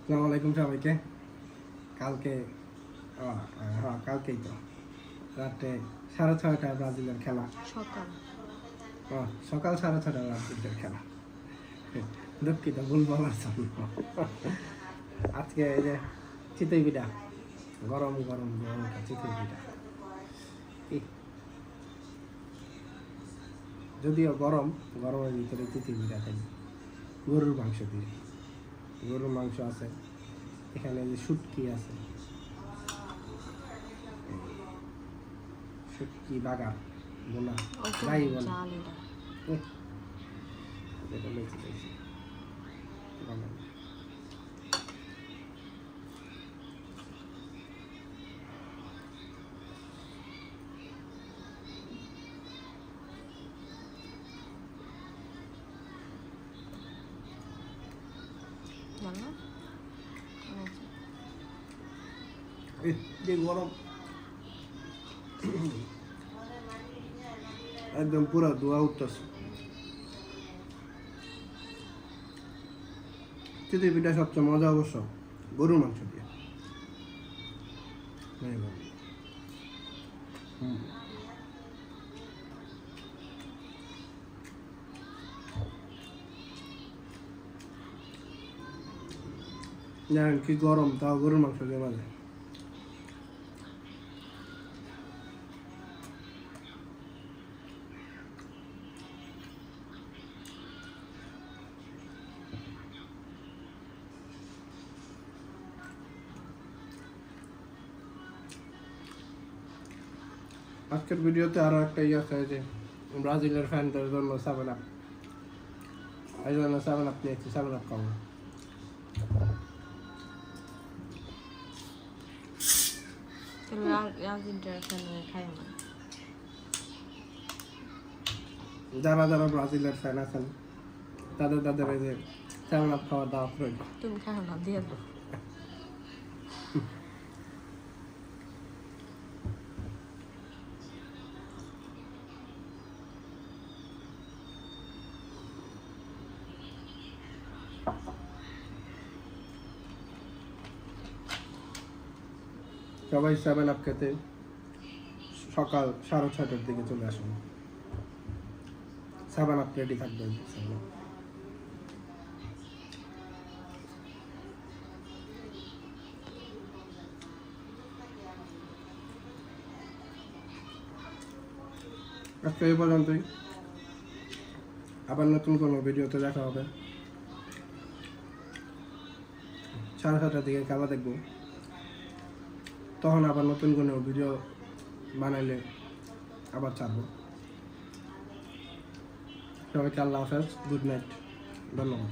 আসসালামু আলাইকুম সবাইকে। কালকে কালকেই তো রাতে 6:30টায় ব্রাজিলের খেলা। সকাল সকাল 6:30টায় ব্রাজিলের খেলা। দুঃখিত, ভুল বলার জন্য। আজকে এই যে চিতই পিঠা, গরম গরম গরম চিতই পিঠা। যদিও গরম, গরমের ভিতরে চিতই পিঠা খাই গরুর মাংস দিয়ে। গরুর মাংস আছে, এখানে যে শুটকি আছে, শুটকি বাগার বোনা যাই বলে যেটা লেচি লেচি বানানো। যে গরম একদম পুরো ধোয়া উঠতেছে। চিতই পিঠা সবচেয়ে মজা অবশ্য গরুর মাংস দিয়ে। জানেন কি গরম, তাও গরুর মাংস দিয়ে মজা। আজকের ভিডিওতে আরো একটা আছে যে ব্রাজিলের ফ্যানদের জন্য 7 আপ, এই জন্য 7 আপ নিয়েছি, 7 আপ খাবো। যারা যারা ব্রাজিলের ফ্যান আছেন তাদের তাদের এই যে 7 আপ খাওয়ার দাওয়াত রইল। তুমি খাও না, দিয়ে দাও। সবাই 7 আপ খেতে সকাল 6:30টার দিকে চলে আসুন। 7 আপ রেডি থাকবে। আজকে এই পর্যন্তই, আবার নতুন কোনো ভিডিওতে দেখা হবে। 7:30টার দিকে খেলা দেখবো, তখন আবার নতুন কোনো ভিডিও বানাইলে আবার ছাড়বো। সবাইকে আল্লাহ হাফেজ, গুড নাইট, ধন্যবাদ।